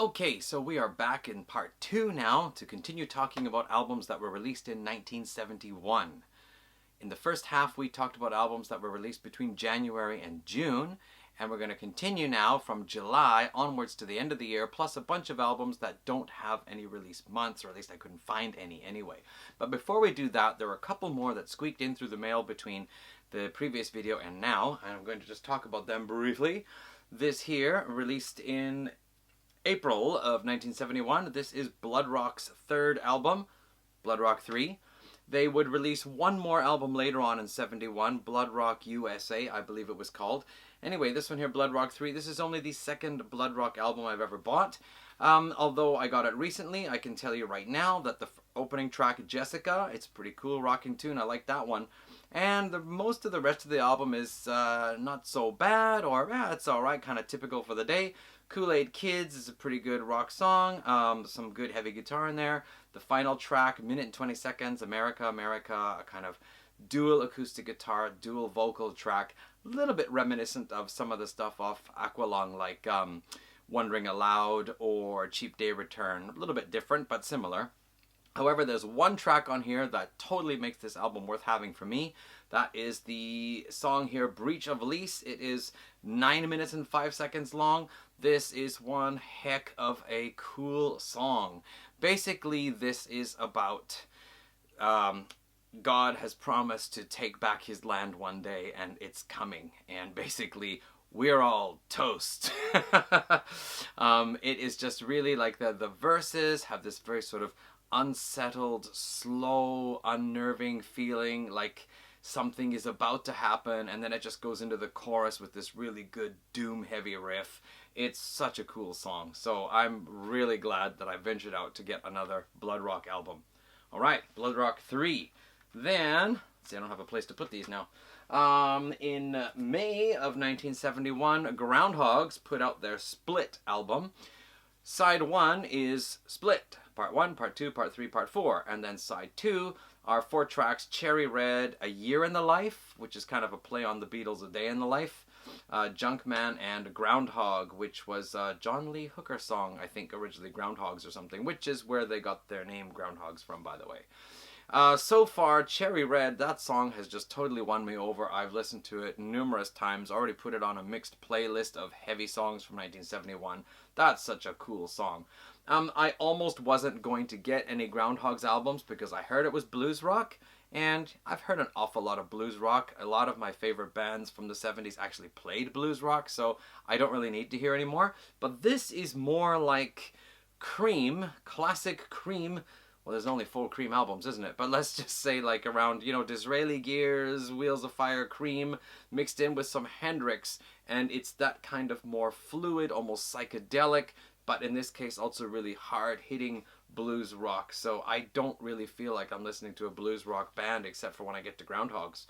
Okay, so we are back in part 2 now to continue talking about albums that were released in 1971. In the first half we talked about albums that were released between January and June, and we're going to continue now from July onwards to the end of the year, plus a bunch of albums that don't have any release months, or at least I couldn't find any anyway. But before we do that, there were a couple more that squeaked in through the mail between the previous video and now, and I'm going to just talk about them briefly. This here, released in April of 1971. This is Blood Rock's third album, Blood Rock 3. They would release one more album later on in 71, Blood Rock USA, I believe it was called. Anyway, this one here, Blood Rock 3, this is only the second Blood Rock album I've ever bought. Although I got it recently, I can tell you right now that the opening track, Jessica, it's a pretty cool rocking tune. I like that one. And most of the rest of the album is not so bad, or it's alright, kind of typical for the day. Kool-Aid Kids is a pretty good rock song, some good heavy guitar in there. The final track, minute and 20 seconds, America, America, a kind of dual acoustic guitar, dual vocal track, a little bit reminiscent of some of the stuff off Aqualung, like Wondering Aloud or Cheap Day Return. A little bit different, but similar. However, there's one track on here that totally makes this album worth having for me. That is the song here, Breach of Lease. It is 9 minutes and 5 seconds long. This is one heck of a cool song. Basically, this is about God has promised to take back his land one day, and it's coming. And basically, we're all toast. It is just really like the verses have this very sort of unsettled, slow, unnerving feeling, like something is about to happen, and then it just goes into the chorus with this really good doom heavy riff. It's such a cool song, so I'm really glad that I ventured out to get another Blood Rock album. Alright, Blood Rock 3. Then, let's see, I don't have a place to put these now. In May of 1971, Groundhogs put out their Split album. Side 1 is Split, Part 1, Part 2, Part 3, Part 4. And then Side 2 are 4 tracks, Cherry Red, A Year in the Life, which is kind of a play on the Beatles' A Day in the Life, Junkman, and Groundhog, which was a John Lee Hooker song, I think originally Groundhogs or something, which is where they got their name Groundhogs from, by the way. So far, Cherry Red, that song has just totally won me over. I've listened to it numerous times, already put it on a mixed playlist of heavy songs from 1971. That's such a cool song. I almost wasn't going to get any Groundhogs albums because I heard it was blues rock, and I've heard an awful lot of blues rock. A lot of my favorite bands from the 70s actually played blues rock, so I don't really need to hear anymore. But this is more like Cream, classic Cream. Well, there's only 4 Cream albums, isn't it? But let's just say like around, Disraeli Gears, Wheels of Fire, Cream, mixed in with some Hendrix, and it's that kind of more fluid, almost psychedelic, but in this case also really hard-hitting blues rock. So I don't really feel like I'm listening to a blues rock band except for when I get to Groundhogs.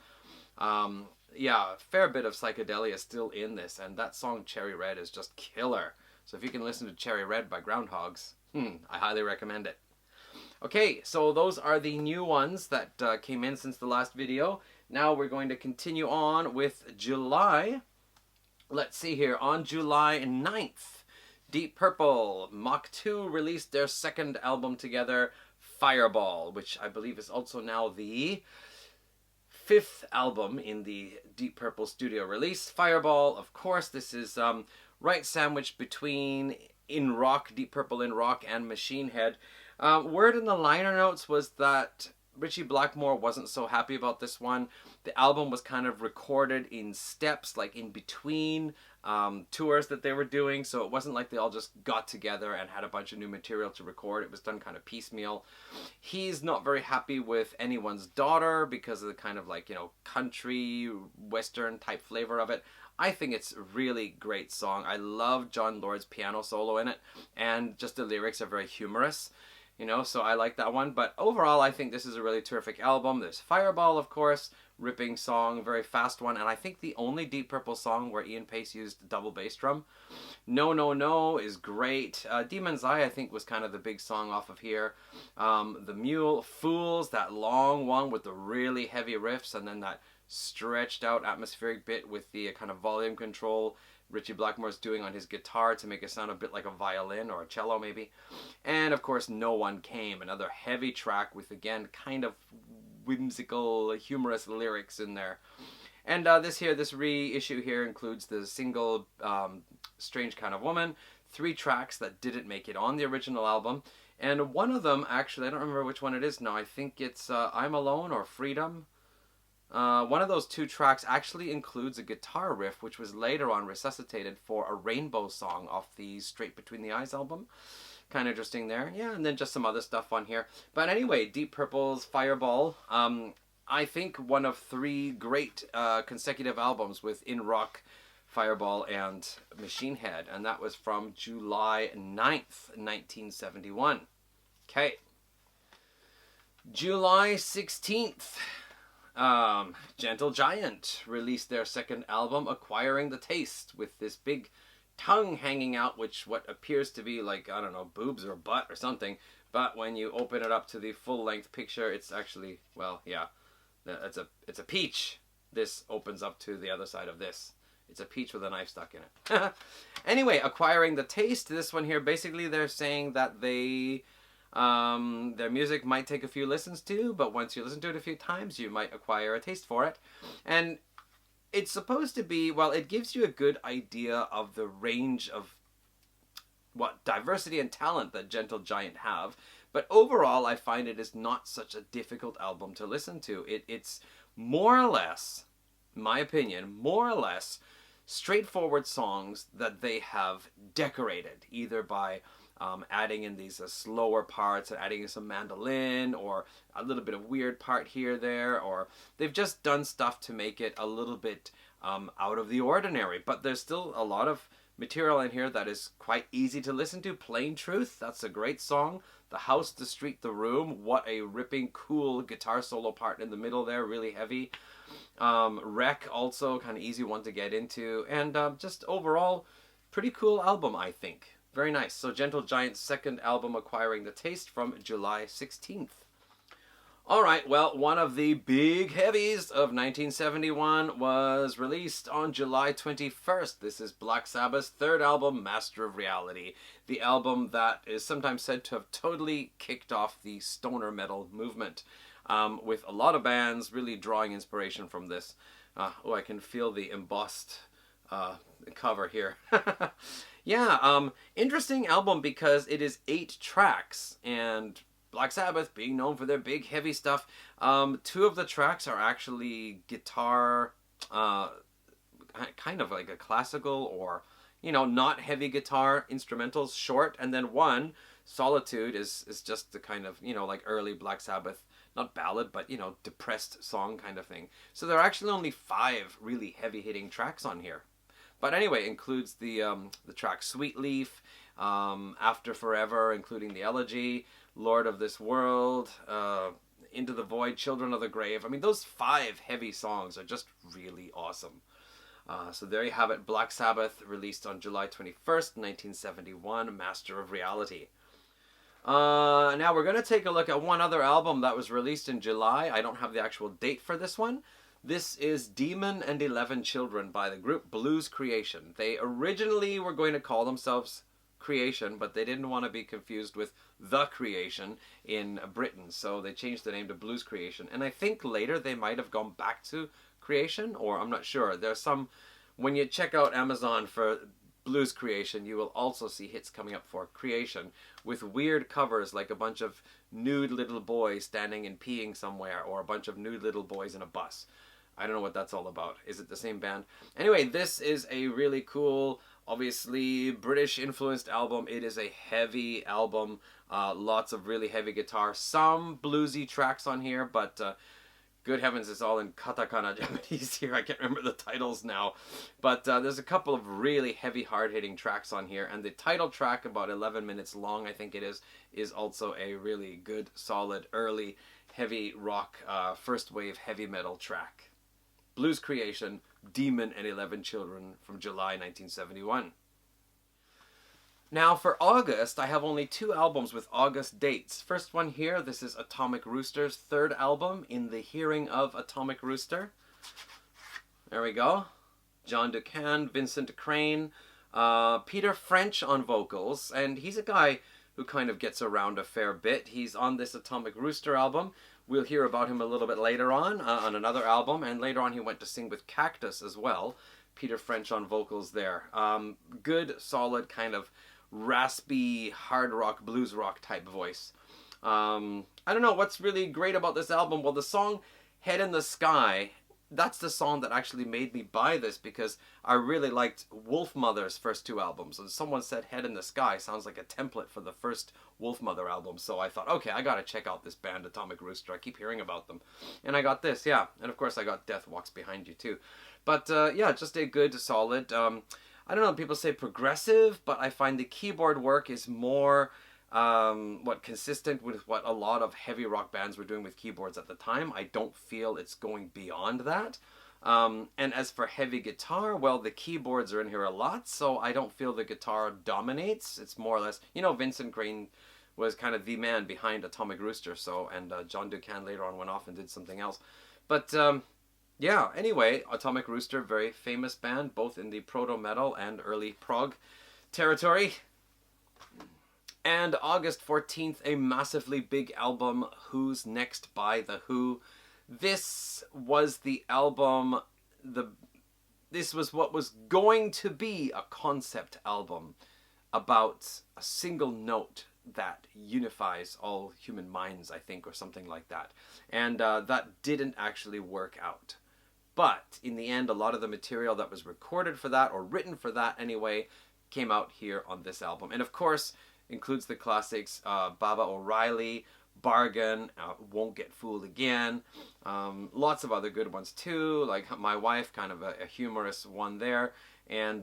Yeah, a fair bit of psychedelia still in this, and that song Cherry Red is just killer. So if you can listen to Cherry Red by Groundhogs, I highly recommend it. Okay, so those are the new ones that came in since the last video. Now we're going to continue on with July. Let's see here, on July 9th, Deep Purple, Mach 2 released their second album together, Fireball, which I believe is also now the 5th album in the Deep Purple studio release. Fireball, of course, this is right sandwiched between In Rock, Deep Purple In Rock, and Machine Head. Word in the liner notes was that Ritchie Blackmore wasn't so happy about this one. The album was kind of recorded in steps, like in between tours that they were doing, so it wasn't like they all just got together and had a bunch of new material to record. It was done kind of piecemeal. He's not very happy with Anyone's Daughter because of the kind of like, country, western type flavor of it. I think it's a really great song. I love John Lord's piano solo in it, and just the lyrics are very humorous. So I like that one. But overall, I think this is a really terrific album. There's Fireball, of course, ripping song, very fast one, and I think the only Deep Purple song where Ian Paice used double bass drum. No, No, No is great. Demon's Eye, I think, was kind of the big song off of here. The Mule, Fools, that long one with the really heavy riffs, and then that stretched out atmospheric bit with the kind of volume control Richie Blackmore's doing on his guitar to make it sound a bit like a violin or a cello maybe. And of course No One Came, another heavy track with again kind of whimsical, humorous lyrics in there. And this reissue here includes the single Strange Kind of Woman, 3 tracks that didn't make it on the original album. And one of them, actually, I don't remember which one it is now. I think it's I'm Alone or Freedom. One of those 2 tracks actually includes a guitar riff, which was later on resuscitated for a Rainbow song off the Straight Between the Eyes album. Kind of interesting there. Yeah, and then just some other stuff on here. But anyway, Deep Purple's Fireball. I think one of 3 great consecutive albums within rock, Fireball and Machine Head. And that was from July 9th, 1971. Okay. July 16th. Gentle Giant released their second album, Acquiring the Taste, with this big tongue hanging out, which what appears to be like, I don't know, boobs or butt or something. But when you open it up to the full-length picture, it's actually, well, yeah, it's a peach. This opens up to the other side of this. It's a peach with a knife stuck in it. Anyway, Acquiring the Taste, this one here, basically they're saying that they... their music might take a few listens to, but once you listen to it a few times, you might acquire a taste for it. And it's supposed to be, well, it gives you a good idea of the range of what diversity and talent that Gentle Giant have. But overall, I find it is not such a difficult album to listen to. It's more or less, in my opinion, more or less straightforward songs that they have decorated, either by adding in these slower parts and adding in some mandolin or a little bit of weird part here, there, or they've just done stuff to make it a little bit out of the ordinary. But there's still a lot of material in here that is quite easy to listen to. Plain Truth, that's a great song. The House, the Street, the Room, what a ripping, cool guitar solo part in the middle there, really heavy. Wreck, also kind of easy one to get into. And just overall, pretty cool album, I think. Very nice. So Gentle Giant's second album, Acquiring the Taste, from July 16th. Alright, well, one of the big heavies of 1971 was released on July 21st. This is Black Sabbath's third album, Master of Reality. The album that is sometimes said to have totally kicked off the stoner metal movement, with a lot of bands really drawing inspiration from this. Oh, I can feel the embossed cover here. Yeah, interesting album because it is 8 tracks, and Black Sabbath being known for their big heavy stuff, 2 of the tracks are actually guitar, kind of like a classical or, you know, not heavy guitar instrumentals, short, and then one, Solitude, is just the kind of, you know, like early Black Sabbath, not ballad, but, you know, depressed song kind of thing. So there are actually only 5 really heavy-hitting tracks on here. But anyway, it includes the track Sweet Leaf, After Forever, including the Elegy, Lord of This World, Into the Void, Children of the Grave. I mean, those 5 heavy songs are just really awesome. So there you have it, Black Sabbath, released on July 21st, 1971, Master of Reality. Now we're going to take a look at one other album that was released in July. I don't have the actual date for this one. This is Demon and 11 Children by the group Blues Creation. They originally were going to call themselves Creation, but they didn't want to be confused with The Creation in Britain, so they changed the name to Blues Creation. And I think later they might have gone back to Creation, or I'm not sure. There's some, when you check out Amazon for Blues Creation, you will also see hits coming up for Creation with weird covers like a bunch of nude little boys standing and peeing somewhere, or a bunch of nude little boys in a bus. I don't know what that's all about. Is it the same band? Anyway, this is a really cool, obviously British-influenced album. It is a heavy album. Lots of really heavy guitar. Some bluesy tracks on here, but good heavens, it's all in katakana Japanese here. I can't remember the titles now. But there's a couple of really heavy, hard-hitting tracks on here. And the title track, about 11 minutes long, I think it is also a really good, solid, early, heavy rock, first-wave heavy metal track. Blues Creation, Demon and 11 Children from July 1971. Now for August, I have only 2 albums with August dates. First one here, this is Atomic Rooster's third album, In the Hearing of Atomic Rooster. There we go. John Ducan, Vincent Crane, Peter French on vocals, and he's a guy who kind of gets around a fair bit. He's on this Atomic Rooster album. We'll hear about him a little bit later on another album, and later on he went to sing with Cactus as well. Peter French on vocals there. Good, solid, kind of raspy, hard rock, blues rock type voice. I don't know what's really great about this album. Well, the song Head in the Sky, that's the song that actually made me buy this, because I really liked Wolfmother's first two albums. And someone said Head in the Sky sounds like a template for the first Wolfmother album. So I thought, okay, I gotta check out this band, Atomic Rooster. I keep hearing about them. And I got this, yeah. And of course I got Death Walks Behind You too. But yeah, just a good, solid, I don't know, people say progressive, but I find the keyboard work is more consistent with what a lot of heavy rock bands were doing with keyboards at the time. I don't feel it's going beyond that. And as for heavy guitar, well, the keyboards are in here a lot, so I don't feel the guitar dominates. It's more or less, you know, Vincent Crane was kind of the man behind Atomic Rooster, so, and John Ducan later on went off and did something else. But yeah, anyway, Atomic Rooster, very famous band, both in the proto-metal and early prog territory. And August 14th, a massively big album, Who's Next by The Who. This was the album, this was what was going to be a concept album about a single note that unifies all human minds, I think, or something like that. And that didn't actually work out. But in the end, a lot of the material that was recorded for that, or written for that anyway, came out here on this album. And of course, includes the classics Baba O'Reilly, Bargain, Won't Get Fooled Again, lots of other good ones too, like My Wife, kind of a humorous one there, and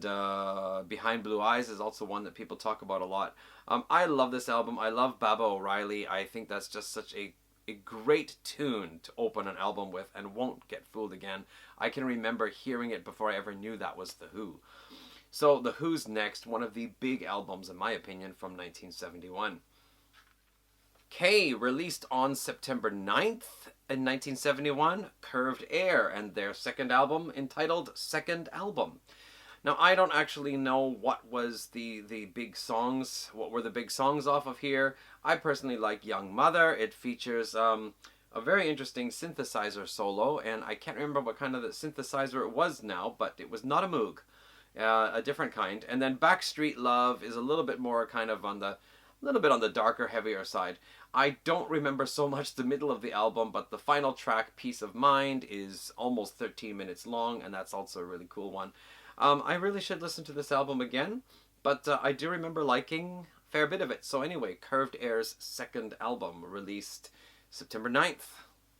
Behind Blue Eyes is also one that people talk about a lot. I love this album. I love Baba O'Reilly. I think that's just such a great tune to open an album with, and Won't Get Fooled Again. I can remember hearing it before I ever knew that was The Who. So The Who's Next, one of the big albums, in my opinion, from 1971. Okay, released on September 9th in 1971, Curved Air, and their second album entitled Second Album. Now, I don't actually know what was the big songs, what were the big songs off of here. I personally like Young Mother. It features a very interesting synthesizer solo, and I can't remember what kind of the synthesizer it was now, but it was not a Moog. A different kind. And then Backstreet Love is a little bit more kind of on the darker, heavier side. I don't remember so much the middle of the album, but the final track, Peace of Mind, is almost 13 minutes long, and that's also a really cool one. I really should listen to this album again, but I do remember liking a fair bit of it. So anyway, Curved Air's second album, released September 9th,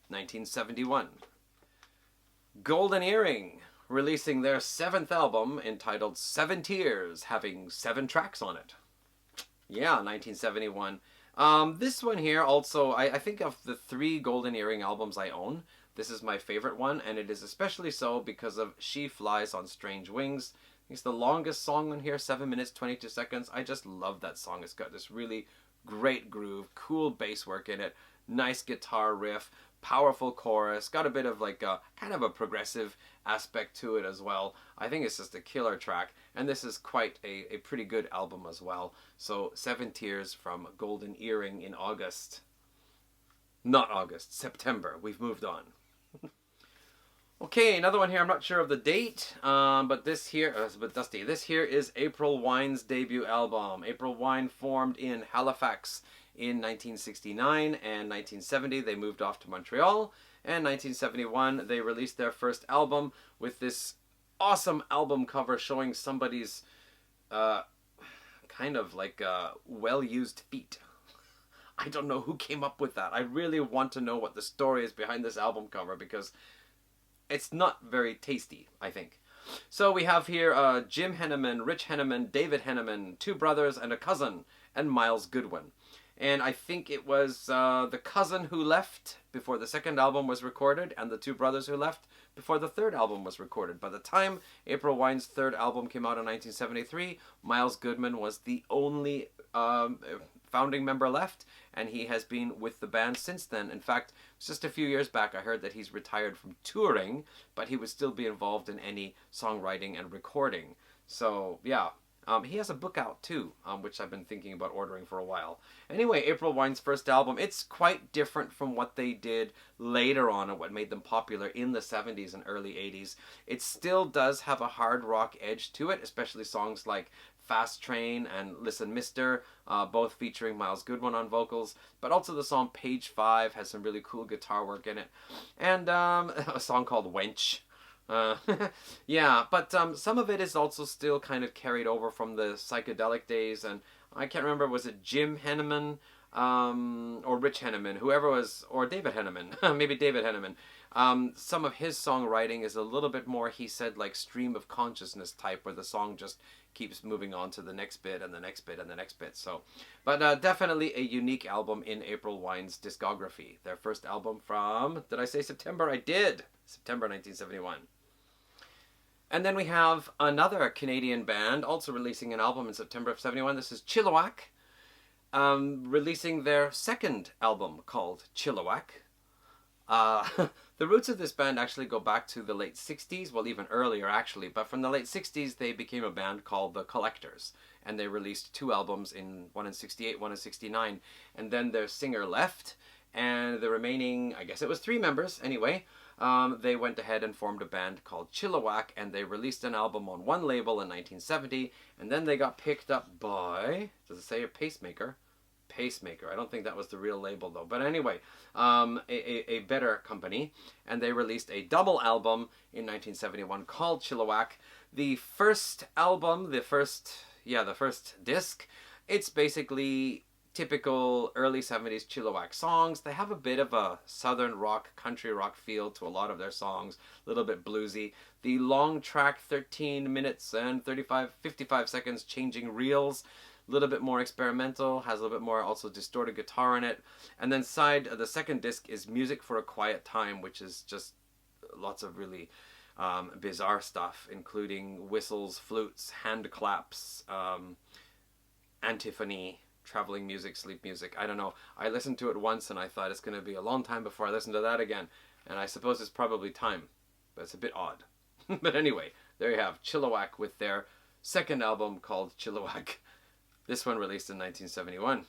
1971. Golden Earring, releasing their seventh album entitled 7 Tears, having 7 tracks on it. Yeah, 1971. This one here also, I think of the 3 Golden Earring albums I own, this is my favorite one, and it is especially so because of She Flies on Strange Wings. It's the longest song on here, 7 minutes, 22 seconds. I just love that song. It's got this really great groove, cool bass work in it, nice guitar riff, powerful chorus, got a bit of like a kind of a progressive aspect to it as well. I think it's just a killer track, and this is quite a pretty good album as well. So 7 Tears from Golden Earring in August. Not August, September. We've moved on. Okay, another one here. I'm not sure of the date, but this here, but Dusty. This here is April Wine's debut album. April Wine formed in Halifax in 1969, and 1970 they moved off to Montreal, and 1971 they released their first album with this awesome album cover showing somebody's kind of like well-used feet. I don't know who came up with that. I really want to know what the story is behind this album cover, because it's not very tasty, I think. So we have here Jim Henneman, Rich Henneman, David Henneman, 2 brothers and a cousin, and Miles Goodwin. And I think it was the cousin who left before the second album was recorded, and the 2 brothers who left before the third album was recorded. By the time April Wine's third album came out in 1973, Miles Goodman was the only founding member left, and he has been with the band since then. In fact, just a few years back, I heard that he's retired from touring, but he would still be involved in any songwriting and recording. So, yeah. He has a book out too, which I've been thinking about ordering for a while. Anyway, April Wine's first album, it's quite different from what they did later on and what made them popular in the 70s and early 80s. It still does have a hard rock edge to it, especially songs like Fast Train and Listen Mister, both featuring Miles Goodwin on vocals, but also the song Page 5 has some really cool guitar work in it. And a song called Wench. Yeah, but some of it is also still kind of carried over from the psychedelic days, and I can't remember, was it Jim Henneman or Rich Henneman, whoever was, or David Henneman, maybe David Henneman. Some of his songwriting is a little bit more, he said, like stream of consciousness type, where the song just keeps moving on to the next bit and the next bit and the next bit. So, but definitely a unique album in April Wine's discography. Their first album from, did I say September? I did! September 1971. And then we have another Canadian band also releasing an album in September of 71. This is Chilliwack, releasing their second album called Chilliwack. The roots of this band actually go back to the late 60s, well, even earlier actually, but from the late 60s they became a band called The Collectors, and they released two albums, one in 68, one in 69, and then their singer left, and the remaining, I guess it was three members anyway, they went ahead and formed a band called Chilliwack, and they released an album on one label in 1970, and then they got picked up by, does it say a Pacemaker? Pacemaker. I don't think that was the real label though. But anyway, a better company, and they released a double album in 1971 called Chilliwack. The first album, the first disc, it's basically typical early 70s Chilliwack songs. They have a bit of a southern rock, country rock feel to a lot of their songs, a little bit bluesy. The long track, 13 minutes and 55 seconds changing reels, a little bit more experimental, has a little bit more also distorted guitar in it. And then the second disc is Music for a Quiet Time, which is just lots of really bizarre stuff, including whistles, flutes, hand claps, antiphony, traveling music, sleep music. I don't know. I listened to it once and I thought it's going to be a long time before I listen to that again. And I suppose it's probably time, but it's a bit odd. But anyway, there you have Chilliwack with their second album called Chilliwack. This one released in 1971.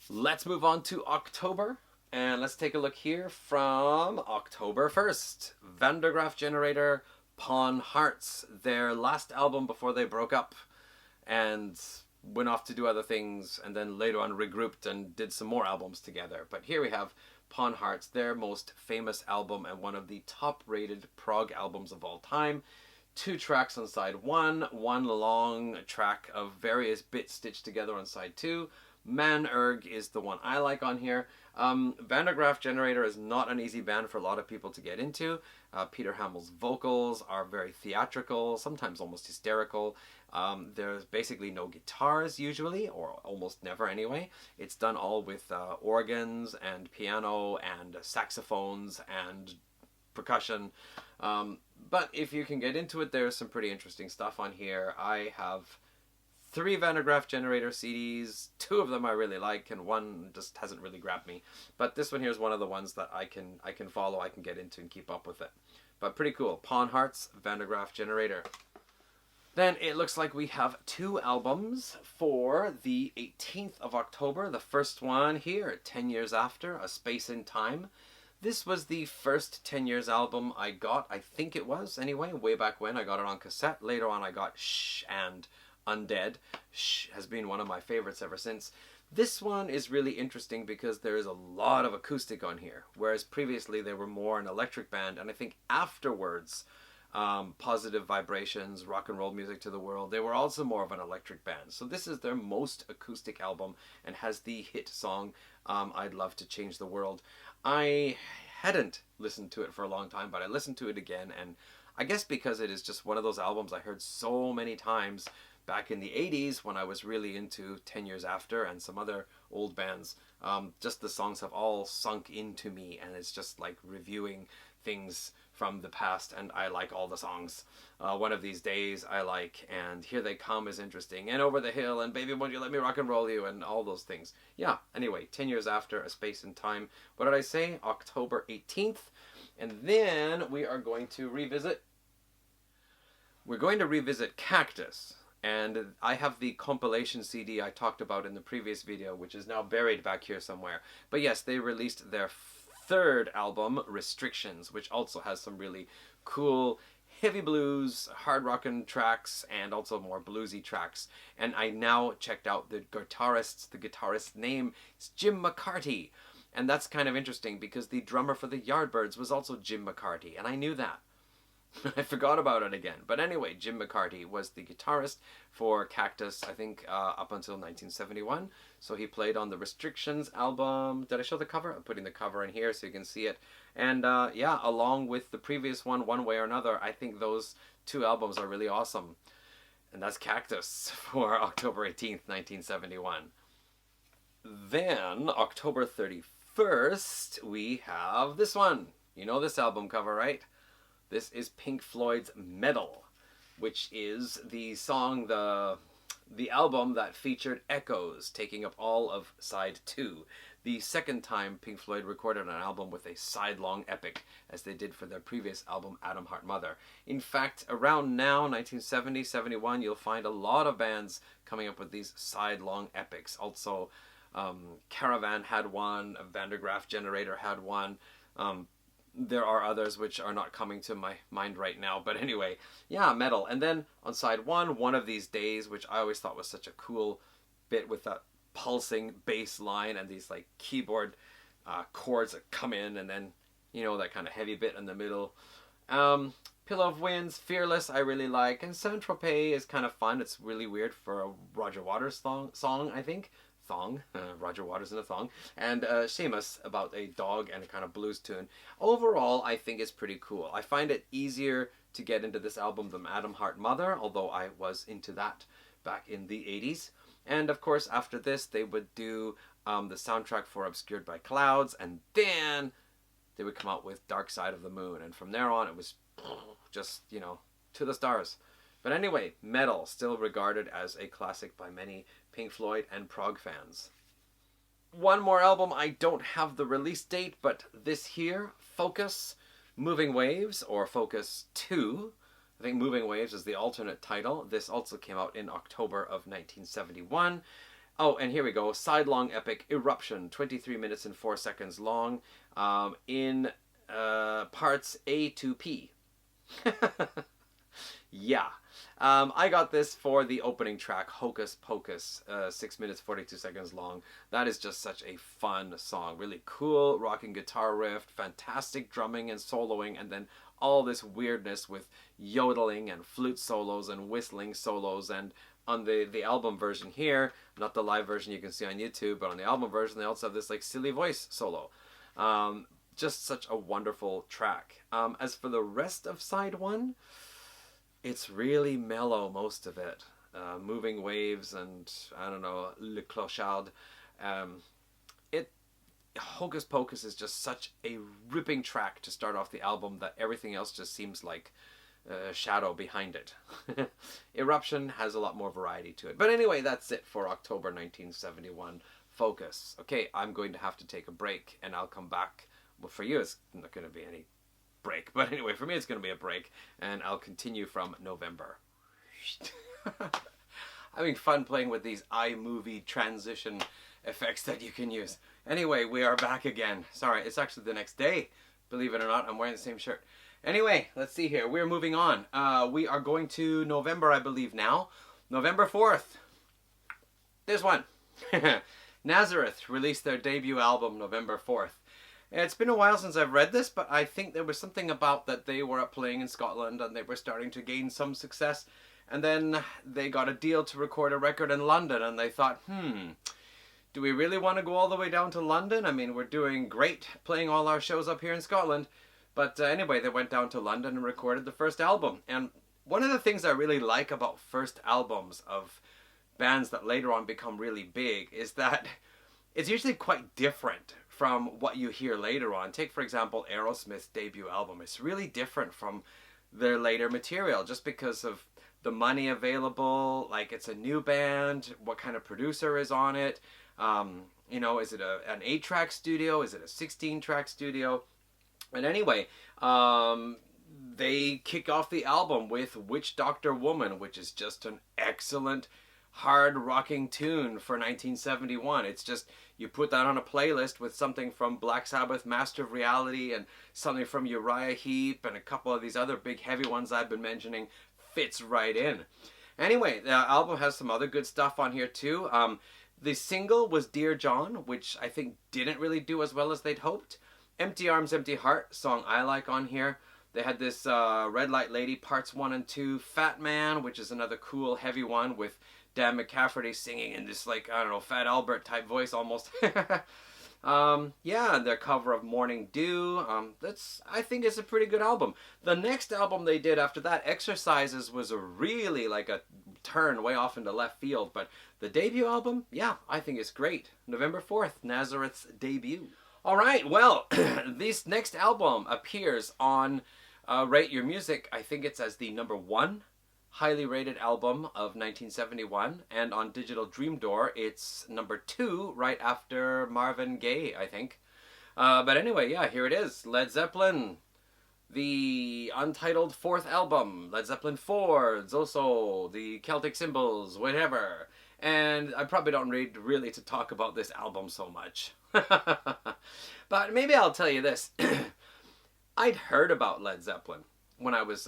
Let's move on to October, and let's take a look here from October 1st. Van der Graaf Generator, Pawn Hearts, their last album before they broke up and went off to do other things, and then later on regrouped and did some more albums together. But here we have Pawn Hearts, their most famous album and one of the top-rated prog albums of all time. 2 tracks on side 1, one long track of various bits stitched together on side 2. Man Erg is the one I like on here. Van der Graaf Generator is not an easy band for a lot of people to get into. Peter Hamill's vocals are very theatrical, sometimes almost hysterical. There's basically no guitars usually, or almost never anyway. It's done all with organs and piano and saxophones and percussion. But if you can get into it, there's some pretty interesting stuff on here. I have 3 Van der Graaf Generator CDs. 2 of them I really like, and one just hasn't really grabbed me. But this one here is one of the ones that I can follow, I can get into and keep up with it. But pretty cool. Pawn Hearts, Van der Graaf Generator. Then it looks like we have 2 albums for the 18th of October. The first one here, 10 Years After, A Space in Time. This was the first 10 Years album I got, I think it was, anyway, way back when. I got it on cassette. Later on I got Shh and Undead. Shh has been one of my favorites ever since. This one is really interesting because there is a lot of acoustic on here, whereas previously they were more an electric band, and I think afterwards, Positive Vibrations, Rock and Roll Music to the World, they were also more of an electric band. So this is their most acoustic album and has the hit song, I'd Love to Change the World. I hadn't listened to it for a long time, but I listened to it again, and I guess because it is just one of those albums I heard so many times back in the 80s when I was really into 10 Years After and some other old bands. Just the songs have all sunk into me, and it's just like reviewing things from the past, and I like all the songs. One of These Days I like, and Here They Come is interesting, and Over the Hill, and Baby Won't You Let Me Rock and Roll You, and all those things. Yeah, anyway, 10 years after, A Space in Time. What did I say? October 18th. And then we are going to revisit... We're going to revisit Cactus. And I have the compilation CD I talked about in the previous video, which is now buried back here somewhere. But yes, they released their third album, Restrictions, which also has some really cool heavy blues, hard rockin' tracks, and also more bluesy tracks. And I now checked out the guitarist's name is Jim McCarty. And that's kind of interesting because the drummer for the Yardbirds was also Jim McCarty, and I knew that. I forgot about it again. But anyway, Jim McCarty was the guitarist for Cactus, I think, up until 1971. So he played on the Restrictions album. Did I show the cover? I'm putting the cover in here so you can see it. And yeah, along with the previous one way or another, I think those two albums are really awesome. And that's Cactus for October 18th, 1971. Then, October 31st, we have this one. You know this album cover, right? This is Pink Floyd's Metal, which is the song, the album that featured Echoes, taking up all of side 2. The second time Pink Floyd recorded an album with a side-long epic, as they did for their previous album, Atom Heart Mother. In fact, around now, 1970, 71, you'll find a lot of bands coming up with these side-long epics. Also, Caravan had one, Van der Graaf Generator had one. There are others which are not coming to my mind right now. But anyway, yeah, Metal. And then on side 1, One of These Days, which I always thought was such a cool bit with that pulsing bass line and these like keyboard chords that come in, and then, you know, that kind of heavy bit in the middle. Pillow of Winds, Fearless, I really like. And Saint-Tropez is kind of fun. It's really weird for a Roger Waters song, I think. Roger Waters in a thong, and Seamus, about a dog and a kind of blues tune. Overall, I think it's pretty cool. I find it easier to get into this album than Atom Heart Mother, although I was into that back in the 80s. And of course, after this, they would do the soundtrack for Obscured by Clouds, and then they would come out with Dark Side of the Moon, and from there on, it was just, you know, to the stars. But anyway, Metal, still regarded as a classic by many Pink Floyd and prog fans. One more album, I don't have the release date, but this here, Focus, Moving Waves, or Focus 2. I think Moving Waves is the alternate title. This also came out in October of 1971. Oh, and here we go, side-long epic, Eruption, 23 minutes and 4 seconds long, in parts A to P. Yeah. I got this for the opening track, Hocus Pocus, 6 minutes 42 seconds long. That is just such a fun song. Really cool rocking guitar riff, fantastic drumming and soloing, and then all this weirdness with yodeling and flute solos and whistling solos. And on the album version here, not the live version you can see on YouTube, but on the album version they also have this like silly voice solo. Just such a wonderful track. As for the rest of side 1, it's really mellow, most of it. Moving Waves and, I don't know, Le Clochard. Hocus Pocus is just such a ripping track to start off the album that everything else just seems like a shadow behind it. Eruption has a lot more variety to it. But anyway, that's it for October 1971 Focus. Okay, I'm going to have to take a break, and I'll come back. Well, for you, it's not going to be any break, but anyway, for me it's going to be a break, and I'll continue from November. Having fun playing with these iMovie transition effects that you can use. Anyway, we are back again. Sorry, it's actually the next day. Believe it or not, I'm wearing the same shirt. Anyway, let's see here. We're moving on. We are going to November, I believe now. November 4th. This one. Nazareth released their debut album November 4th. It's been a while since I've read this, but I think there was something about that they were up playing in Scotland and they were starting to gain some success. And then they got a deal to record a record in London, and they thought, do we really want to go all the way down to London? I mean, we're doing great playing all our shows up here in Scotland. But anyway, they went down to London and recorded the first album. And one of the things I really like about first albums of bands that later on become really big is that it's usually quite different from what you hear later on. Take, for example, Aerosmith's debut album. It's really different from their later material just because of the money available. Like, it's a new band. What kind of producer is on it? You know, is it an 8-track studio? Is it a 16-track studio? And anyway, they kick off the album with Witch Doctor Woman, which is just an excellent hard rocking tune for 1971. It's just, you put that on a playlist with something from Black Sabbath, Master of Reality, and something from Uriah Heep, and a couple of these other big heavy ones I've been mentioning, fits right in. Anyway, the album has some other good stuff on here too. The single was Dear John, which I think didn't really do as well as they'd hoped. Empty Arms, Empty Heart, song I like on here. They had this Red Light Lady Parts 1 and 2, Fat Man, which is another cool heavy one with Dan McCafferty singing in this, like, I don't know, Fat Albert type voice almost. Yeah, their cover of Morning Dew. I think it's a pretty good album. The next album they did after that, Exercises, was a really like a turn way off into left field. But the debut album, yeah, I think it's great. November 4th, Nazareth's debut. All right, well, this next album appears on Rate Your Music. I think it's as the number 1 highly rated album of 1971, and on Digital Dream Door it's number 2 right after Marvin Gaye, I think. But anyway, yeah, here it is. Led Zeppelin, the untitled 4th album, Led Zeppelin 4, Zoso, the Celtic Symbols, whatever. And I probably don't need really to talk about this album so much. But maybe I'll tell you this. I'd heard about Led Zeppelin when I was,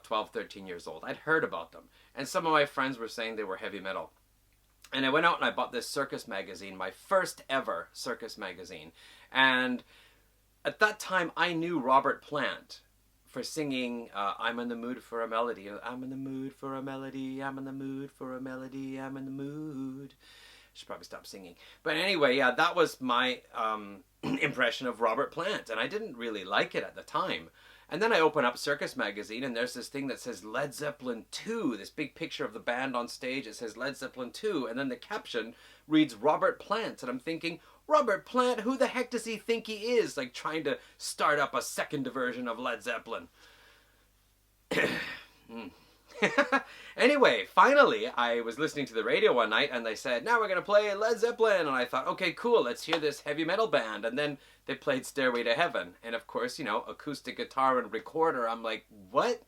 12, 13 years old. I'd heard about them. And some of my friends were saying they were heavy metal. And I went out and I bought this circus magazine, my first ever circus magazine. And at that time, I knew Robert Plant for singing I'm in the mood for a melody. I'm in the mood for a melody. I'm in the mood for a melody. I'm in the mood. I should probably stop singing. But anyway, yeah, that was my impression of Robert Plant. And I didn't really like it at the time. And then I open up Circus Magazine, and there's this thing that says Led Zeppelin 2, this big picture of the band on stage. It says Led Zeppelin 2, and then the caption reads Robert Plant. And I'm thinking, Robert Plant, who the heck does he think he is? Like, trying to start up a second version of Led Zeppelin. Anyway, finally, I was listening to the radio one night, and they said, now we're going to play Led Zeppelin. And I thought, okay, cool, let's hear this heavy metal band. And then they played Stairway to Heaven. And of course, acoustic guitar and recorder. I'm like, what?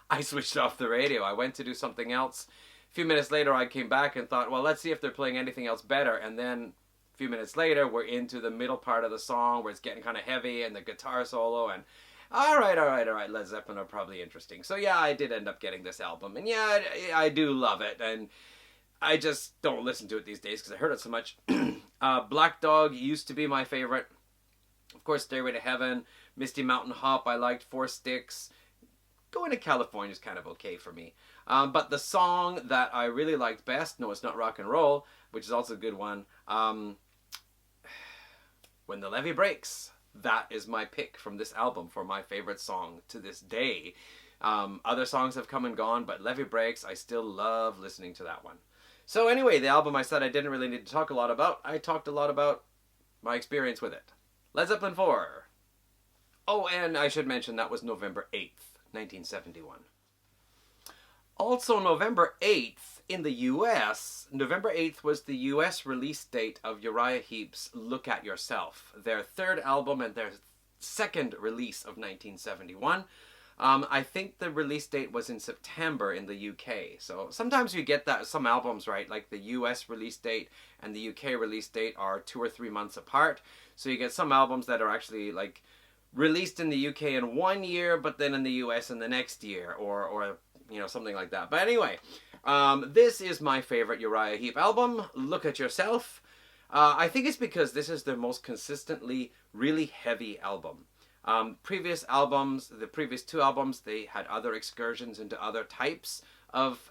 I switched off the radio. I went to do something else. A few minutes later, I came back and thought, well, let's see if they're playing anything else better. And then a few minutes later, we're into the middle part of the song where it's getting kind of heavy and the guitar solo, and all right, Led Zeppelin are probably interesting. So yeah, I did end up getting this album, and yeah, I do love it, and I just don't listen to it these days because I heard it so much. Black Dog used to be my favorite. Of course, Stairway to Heaven, Misty Mountain Hop, I liked. Four Sticks. Going to California is kind of okay for me. But the song that I really liked best, no, it's not rock and roll, which is also a good one, When the Levee Breaks. That is my pick from this album for my favorite song to this day. Other songs have come and gone, but Levee Breaks, I still love listening to that one. So anyway, the album I said I didn't really need to talk a lot about. I talked a lot about my experience with it. Led Zeppelin 4. Oh, and I should mention that was November 8th, 1971. Also November 8th in the US, November 8th was the US release date of Uriah Heep's Look at Yourself, their third album and their second release of 1971. I think the release date was in September in the UK. So sometimes you get that, some albums, right, like the US release date and the UK release date are 2 or 3 months apart. So you get some albums that are actually like released in the UK in 1 year, but then in the US in the next year, or something like that. But anyway, this is my favorite Uriah Heep album, Look at Yourself. I think it's because this is their most consistently really heavy album. Previous albums, the previous 2 albums, they had other excursions into other types of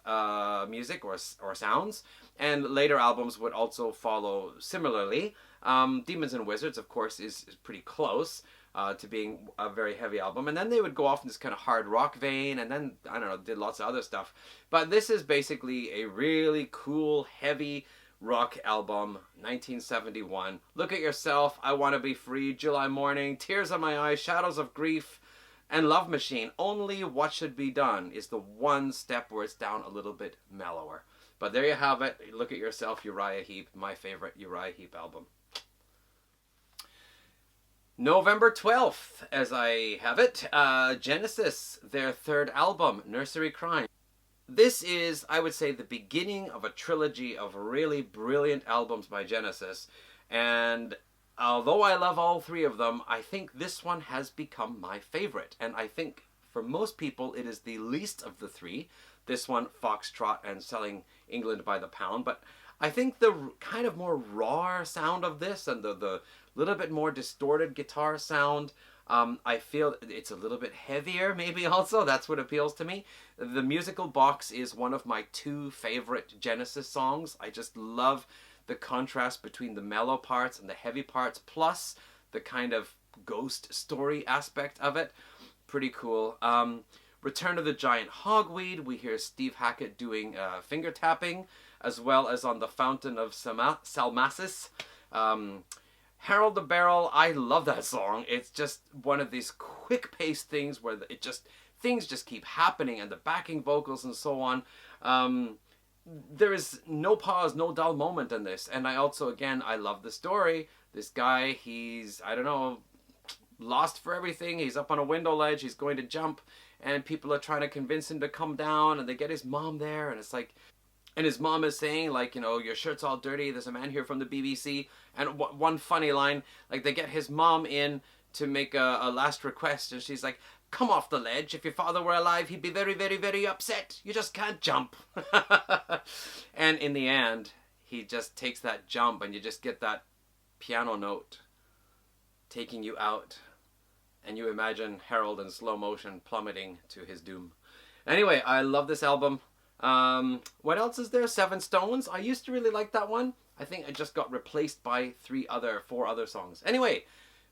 music or sounds, and later albums would also follow similarly. Demons and Wizards, of course, is pretty close to being a very heavy album, and then they would go off in this kind of hard rock vein, and then, I don't know, did lots of other stuff. But this is basically a really cool, heavy, rock album, 1971. Look at Yourself, I Want to Be Free, July Morning, Tears in My Eyes, Shadows of Grief, and Love Machine. Only What Should Be Done is the one step where it's down a little bit mellower. But there you have it. Look at Yourself, Uriah Heep, my favorite Uriah Heep album. November 12th, as I have it, Genesis, their third album, Nursery Crime. This is, I would say, the beginning of a trilogy of really brilliant albums by Genesis. And although I love all three of them, I think this one has become my favorite. And I think for most people, it is the least of the three. This one, Foxtrot and Selling England by the Pound. But I think the kind of more raw sound of this and the little bit more distorted guitar sound, I feel it's a little bit heavier, maybe also. That's what appeals to me. The Musical Box is one of my two favorite Genesis songs. I just love the contrast between the mellow parts and the heavy parts, plus the kind of ghost story aspect of it. Pretty cool. Return of the Giant Hogweed, we hear Steve Hackett doing finger tapping, as well as on the Fountain of Salmacis. Harold the Barrel, I love that song. It's just one of these quick-paced things where things just keep happening, and the backing vocals and so on. There is no pause, no dull moment in this. And I also, again, I love the story. This guy, he's, I don't know, lost for everything. He's up on a window ledge. He's going to jump, and people are trying to convince him to come down, and they get his mom there, and it's like... And his mom is saying, like, you know, your shirt's all dirty. There's a man here from the BBC. And one funny line, like, they get his mom in to make a last request. And she's like, come off the ledge. If your father were alive, he'd be very, very, very upset. You just can't jump. And in the end, he just takes that jump. And you just get that piano note taking you out. And you imagine Harold in slow motion plummeting to his doom. Anyway, I love this album. What else is there? Seven Stones. I used to really like that one. I think it just got replaced by four other songs. Anyway,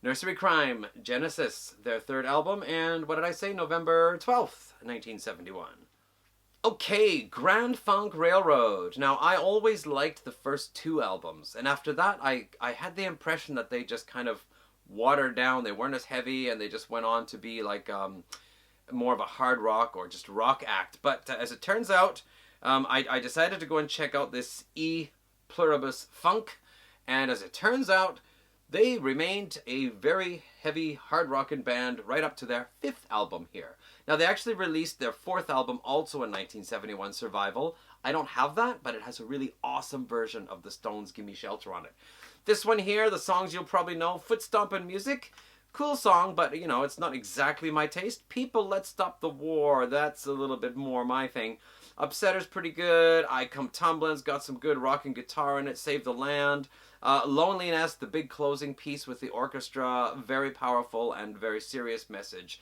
Nursery Crime, Genesis, their third album, and what did I say? November 12th, 1971. Okay, Grand Funk Railroad. Now, I always liked the first two albums, and after that, I had the impression that they just kind of watered down. They weren't as heavy, and they just went on to be like, more of a hard rock or just rock act. But as it turns out, I decided to go and check out this E Pluribus Funk, and as it turns out, they remained a very heavy hard rockin' band right up to their fifth album here. Now, they actually released their fourth album also in 1971, Survival. I don't have that, but it has a really awesome version of the Stones' Gimme Shelter on it. This one here, the songs you'll probably know, Foot Stompin' Music. Cool song, but, you know, it's not exactly my taste. People, Let's Stop the War. That's a little bit more my thing. Upsetter's pretty good. I Come Tumbling's got some good rock and guitar in it. Save the Land. Loneliness, the big closing piece with the orchestra. Very powerful and very serious message.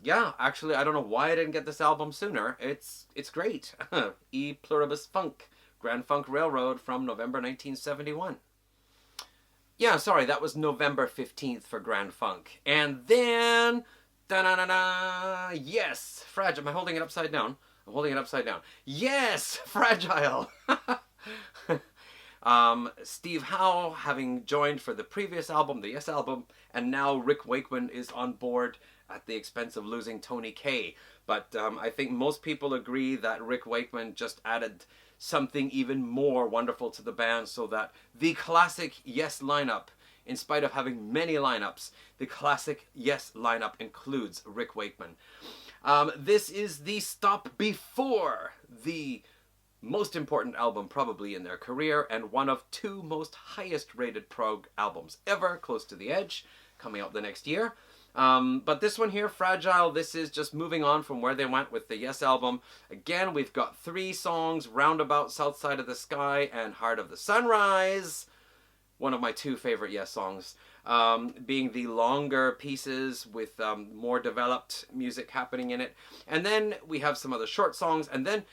Yeah, actually, I don't know why I didn't get this album sooner. It's great. E Pluribus Funk. Grand Funk Railroad from November 1971. Yeah, sorry, that was November 15th for Grand Funk. And then, da-na-na-na, yes, Fragile. Am I holding it upside down? I'm holding it upside down. Yes, Fragile. Steve Howe, having joined for the previous album, the Yes album, and now Rick Wakeman is on board at the expense of losing Tony Kaye. But I think most people agree that Rick Wakeman just added something even more wonderful to the band, so that the classic Yes lineup, in spite of having many lineups, the classic Yes lineup includes Rick Wakeman. This is the stop before the most important album probably in their career, and one of two most highest rated prog albums ever, Close to the Edge, coming out the next year. But this one here, Fragile, this is just moving on from where they went with the Yes album. Again, we've got three songs, Roundabout, South Side of the Sky, and Heart of the Sunrise. One of my two favorite Yes songs, being the longer pieces with more developed music happening in it. And then we have some other short songs, and then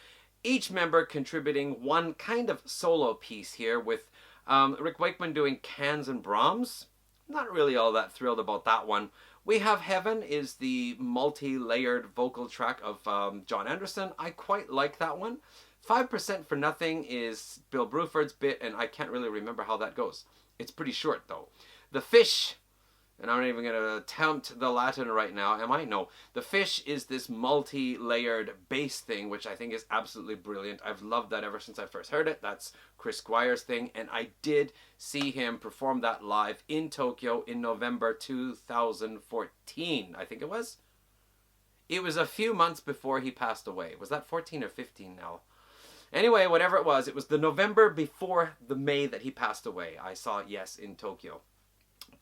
each member contributing one kind of solo piece here, with Rick Wakeman doing Cans and Brahms. Not really all that thrilled about that one. We Have Heaven is the multi-layered vocal track of John Anderson. I quite like that one. 5% for Nothing is Bill Bruford's bit, and I can't really remember how that goes. It's pretty short, though. The Fish, and I'm not even going to attempt the Latin right now, am I? No. The Fish is this multi-layered bass thing, which I think is absolutely brilliant. I've loved that ever since I first heard it. That's Chris Squire's thing, and I did see him perform that live in Tokyo in November 2014, I think it was. It was a few months before he passed away. Was that 14 or 15 now? Anyway, whatever it was the November before the May that he passed away. I saw Yes in Tokyo,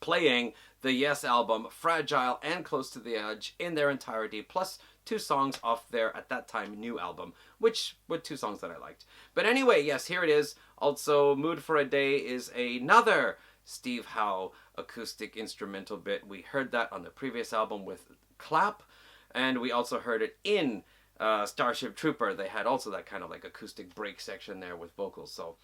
playing the Yes album, Fragile and Close to the Edge, in their entirety, plus 2 songs off their, at that time, new album, which were 2 songs that I liked. But anyway, yes, here it is. Also, Mood for a Day is another Steve Howe acoustic instrumental bit. We heard that on the previous album with Clap, and we also heard it in Starship Trooper. They had also that kind of like acoustic break section there with vocals. So,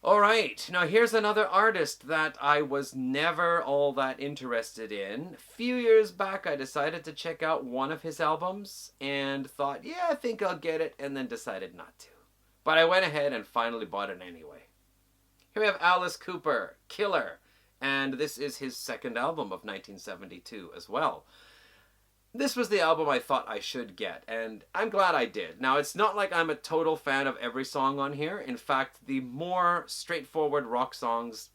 all right, now here's another artist that I was never all that interested in. A few years back, I decided to check out one of his albums and thought, yeah, I think I'll get it, and then decided not to. But I went ahead and finally bought it anyway. Here we have Alice Cooper, Killer, and this is his second album of 1972 as well. This was the album I thought I should get, and I'm glad I did. Now, it's not like I'm a total fan of every song on here. In fact, the more straightforward rock songs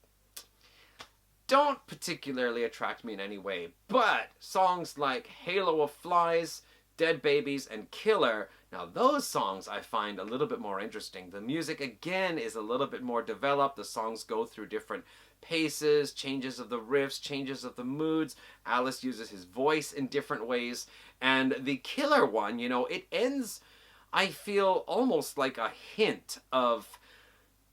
don't particularly attract me in any way. But songs like Halo of Flies, Dead Babies, and Killer, now those songs I find a little bit more interesting. The music, again, is a little bit more developed. The songs go through different paces, changes of the riffs, changes of the moods. Alice uses his voice in different ways. And the Killer one, you know, it ends, I feel, almost like a hint of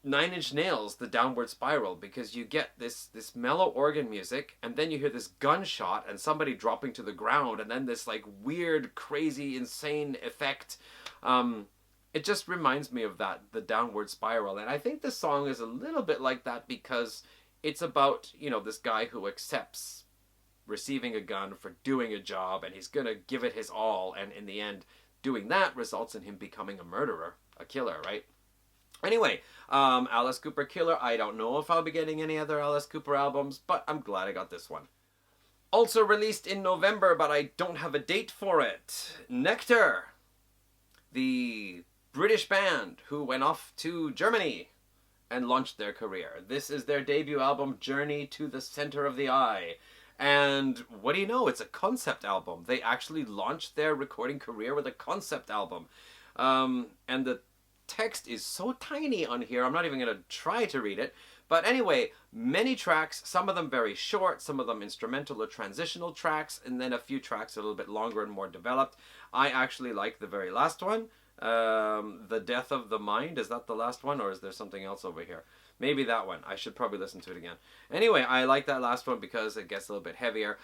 Nine Inch Nails, The Downward Spiral, because you get this mellow organ music, and then you hear this gunshot and somebody dropping to the ground, and then this like weird, crazy, insane effect. It just reminds me of that, The Downward Spiral. And I think this song is a little bit like that because it's about, you know, this guy who accepts receiving a gun for doing a job, and he's going to give it his all, and in the end, doing that results in him becoming a murderer, a killer, right? Anyway, Alice Cooper, Killer. I don't know if I'll be getting any other Alice Cooper albums, but I'm glad I got this one. Also released in November, but I don't have a date for it. Nectar, the British band who went off to Germany and launched their career. This is their debut album, Journey to the Center of the Eye. And what do you know? It's a concept album. They actually launched their recording career with a concept album. And the text is so tiny on here, I'm not even going to try to read it. But anyway, many tracks, some of them very short, some of them instrumental or transitional tracks, and then a few tracks a little bit longer and more developed. I actually like the very last one. The Death of the Mind, is that the last one, or is there something else over here? Maybe that one. I should probably listen to it again. Anyway, I like that last one because it gets a little bit heavier.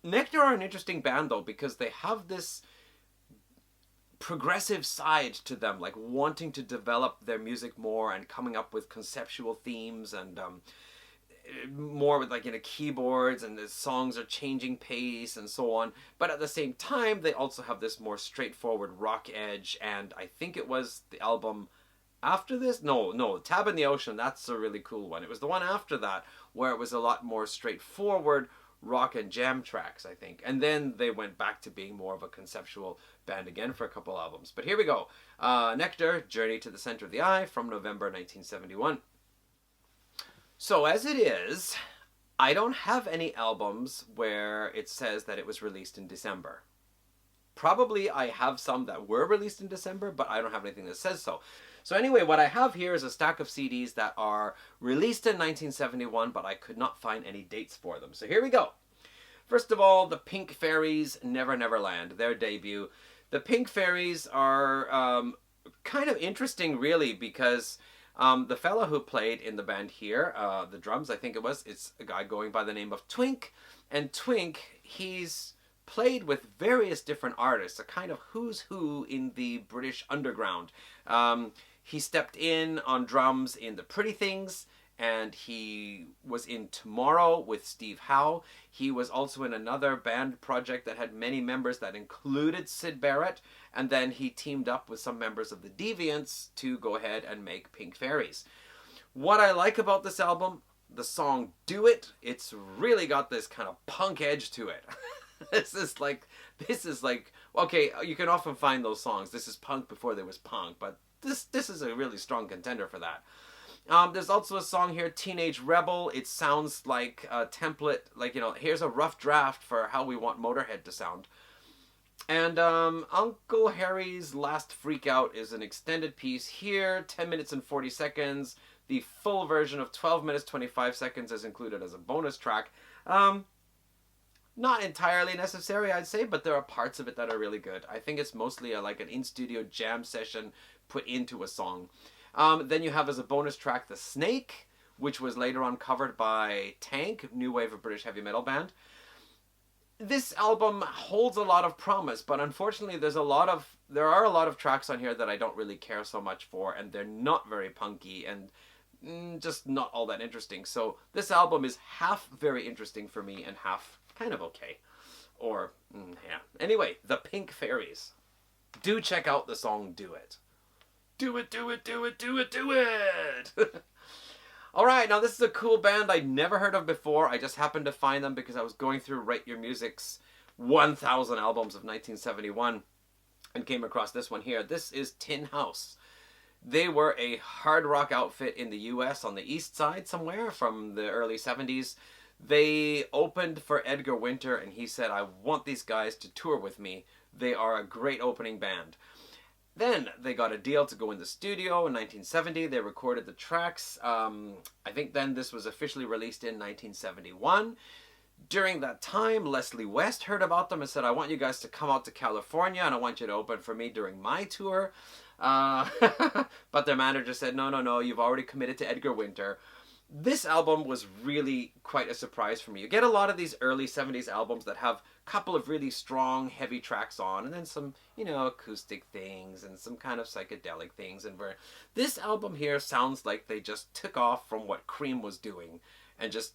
Nectar are an interesting band, though, because they have this progressive side to them, like wanting to develop their music more and coming up with conceptual themes and more with like, you know, keyboards, and the songs are changing pace and so on. But at the same time, they also have this more straightforward rock edge, and I think it was the album after this? No, Tab in the Ocean, that's a really cool one. It was the one after that where it was a lot more straightforward rock and jam tracks, I think. And then they went back to being more of a conceptual band again for a couple albums. But here we go. Nectar, Journey to the Center of the Eye, from November 1971. So as it is, I don't have any albums where it says that it was released in December. Probably I have some that were released in December, but I don't have anything that says so. So anyway, what I have here is a stack of CDs that are released in 1971, but I could not find any dates for them. So here we go. First of all, the Pink Fairies, Never Never Land, their debut. The Pink Fairies are kind of interesting, really, because the fellow who played in the band here, the drums, I think it was, it's a guy going by the name of Twink. And Twink, he's played with various different artists, a kind of who's who in the British underground. He stepped in on drums in the Pretty Things, and he was in Tomorrow with Steve Howe. He was also in another band project that had many members that included Syd Barrett, and then he teamed up with some members of the Deviants to go ahead and make Pink Fairies. What I like about this album, the song Do It, it's really got this kind of punk edge to it. This is like, okay, you can often find those songs. This is punk before there was punk, but this is a really strong contender for that. There's also a song here, Teenage Rebel. It sounds like a template, like, here's a rough draft for how we want Motorhead to sound. And Uncle Harry's Last Freak Out is an extended piece here, 10 minutes and 40 seconds. The full version of 12 minutes 25 seconds is included as a bonus track. Not entirely necessary, I'd say, but there are parts of it that are really good. I think it's mostly like an in-studio jam session put into a song. Then you have as a bonus track The Snake, which was later on covered by Tank, new wave of British heavy metal band. This album holds a lot of promise, but unfortunately there are a lot of tracks on here that I don't really care so much for, and they're not very punky and just not all that interesting. So this album is half very interesting for me and half kind of okay. Or, yeah. Anyway, the Pink Fairies. Do check out the song Do It. Do it, do it, do it, do it, do it! Alright, now this is a cool band I'd never heard of before. I just happened to find them because I was going through Write Your Music's 1,000 albums of 1971 and came across this one here. This is Tin House. They were a hard rock outfit in the US on the east side somewhere from the early 70s. They opened for Edgar Winter, and he said, I want these guys to tour with me. They are a great opening band. Then they got a deal to go in the studio in 1970. They recorded the tracks. I think then this was officially released in 1971. During that time, Leslie West heard about them and said, I want you guys to come out to California and I want you to open for me during my tour. But their manager said, no, you've already committed to Edgar Winter. This album was really quite a surprise for me. You get a lot of these early 70s albums that have a couple of really strong, heavy tracks on, and then some, acoustic things and some kind of psychedelic things. And this album here sounds like they just took off from what Cream was doing and just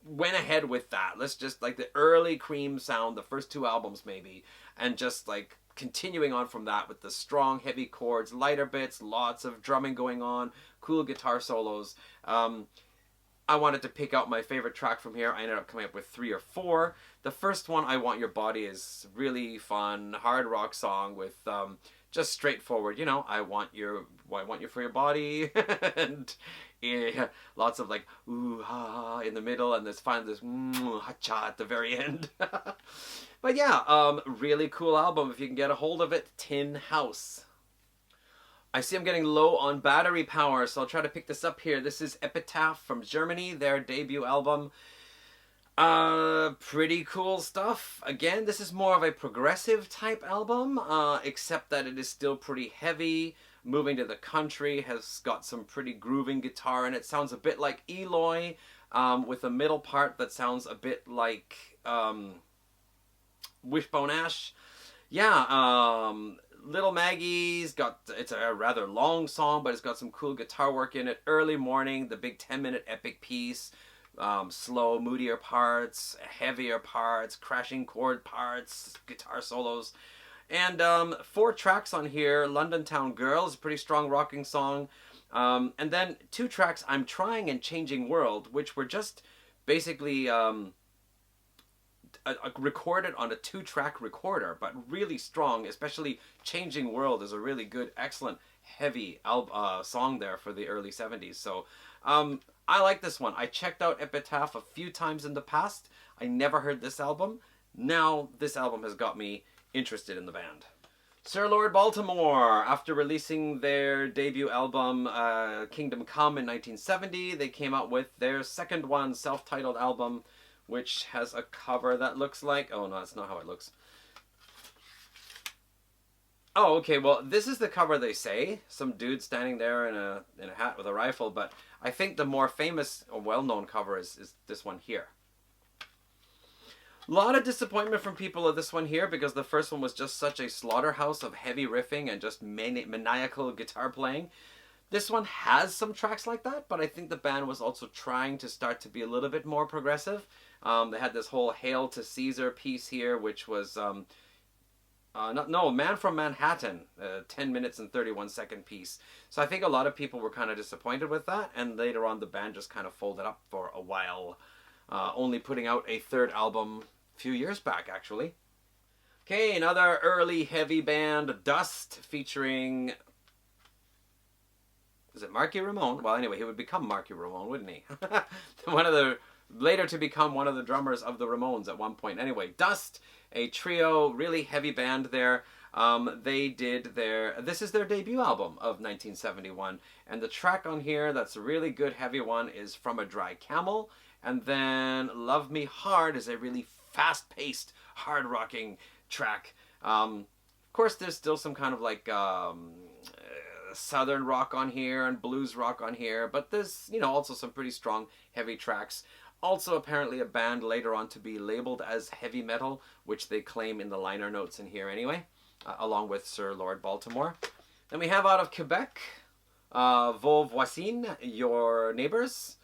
went ahead with that. Let's just, like, the early Cream sound, the first two albums maybe, and just, like, continuing on from that with the strong, heavy chords, lighter bits, lots of drumming going on, cool guitar solos. I wanted to pick out my favorite track from here. I ended up coming up with 3 or 4. The first one, I Want Your Body, is really fun, hard rock song with just straightforward, I want you for your body, and yeah, lots of like ooh ha in the middle, and there's finally this ha-cha at the very end. But yeah, really cool album if you can get a hold of it. Tin House. I see I'm getting low on battery power, so I'll try to pick this up here. This is Epitaph from Germany, their debut album. Pretty cool stuff. Again, this is more of a progressive type album, except that it is still pretty heavy. Moving to the country, has got some pretty grooving guitar, and it sounds a bit like Eloy, with a middle part that sounds a bit like Wishbone Ash. Yeah, Little Maggie's it's a rather long song, but it's got some cool guitar work in it. Early Morning, the big 10-minute epic piece. Slow, moodier parts, heavier parts, crashing chord parts, guitar solos. And 4 tracks on here. London Town Girl is a pretty strong rocking song. And then 2 tracks, I'm Trying and Changing World, which were just basically recorded on a 2-track recorder, but really strong. Especially Changing World is a really good, excellent, heavy song there for the early 70s. So I like this one. I checked out Epitaph a few times in the past. I never heard this album. Now this album has got me interested in the band. Sir Lord Baltimore, after releasing their debut album Kingdom Come in 1970, they came out with their second one, self-titled album, which has a cover that looks like... Oh no, that's not how it looks. Oh, okay, well, this is the cover they say. Some dude standing there in a hat with a rifle, but I think the more famous or well-known cover is this one here. A lot of disappointment from people of this one here, because the first one was just such a slaughterhouse of heavy riffing and just maniacal guitar playing. This one has some tracks like that, but I think the band was also trying to start to be a little bit more progressive. They had this whole Hail to Caesar piece here, which was Man from Manhattan, 10 minutes and 31-second piece. So I think a lot of people were kind of disappointed with that, and later on the band just kind of folded up for a while, only putting out a third album a few years back, actually. Okay, another early heavy band, Dust, featuring... Is it Marky Ramone? Well, anyway, he would become Marky Ramone, wouldn't he? Later to become one of the drummers of the Ramones at one point. Anyway, Dust, a trio, really heavy band there. This is their debut album of 1971, and the track on here that's a really good heavy one is From a Dry Camel, and then Love Me Hard is a really fast-paced, hard-rocking track. Of course, there's still some kind of like southern rock on here and blues rock on here, but there's, also some pretty strong heavy tracks. Also apparently a band later on to be labeled as heavy metal, which they claim in the liner notes in here anyway, along with Sir Lord Baltimore. Then we have out of Quebec, Vos Voisins, Your Neighbors.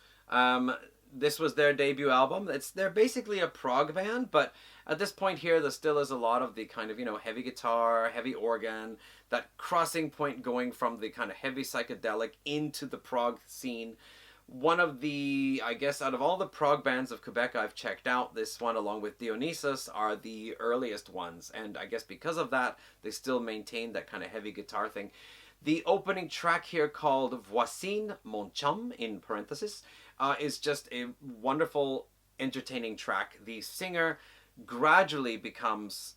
This was their debut album. They're basically a prog band, but at this point here, there still is a lot of the kind of, heavy guitar, heavy organ, that crossing point going from the kind of heavy psychedelic into the prog scene. One of the, I guess, out of all the prog bands of Quebec I've checked out, this one along with Dionysus are the earliest ones. And I guess because of that, they still maintain that kind of heavy guitar thing. The opening track here called Voisin, Mon Chum, in parenthesis, is just a wonderful, entertaining track. The singer gradually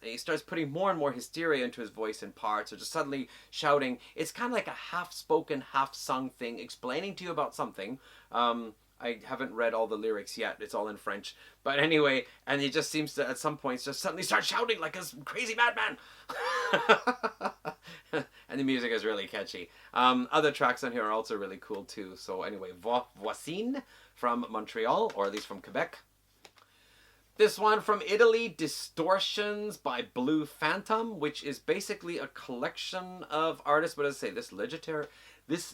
he starts putting more and more hysteria into his voice in parts, or just suddenly shouting. It's kind of like a half-spoken, half-sung thing, explaining to you about something. I haven't read all the lyrics yet. It's all in French. But anyway, and he just seems to, at some points, just suddenly start shouting like a crazy madman. And the music is really catchy. Other tracks on here are also really cool too. So anyway, Voisin from Montreal, or at least from Quebec. This one from Italy, Distortions by Blue Phantom, which is basically a collection of artists. What does it say? This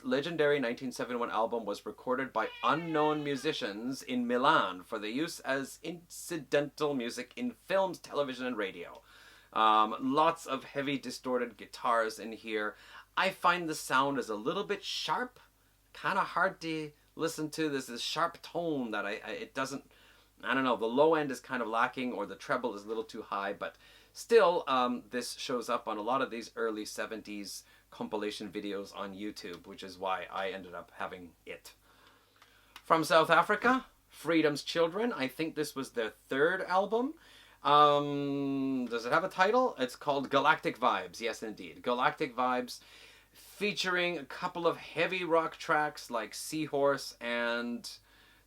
legendary 1971 album was recorded by unknown musicians in Milan for the use as incidental music in films, television, and radio. Lots of heavy distorted guitars in here. I find the sound is a little bit sharp, kind of hard to listen to. There's this sharp tone that it doesn't... I don't know, the low end is kind of lacking, or the treble is a little too high, but still, this shows up on a lot of these early 70s compilation videos on YouTube, which is why I ended up having it. From South Africa, Freedom's Children. I think this was their third album. Does it have a title? It's called Galactic Vibes. Yes, indeed. Galactic Vibes, featuring a couple of heavy rock tracks like Seahorse and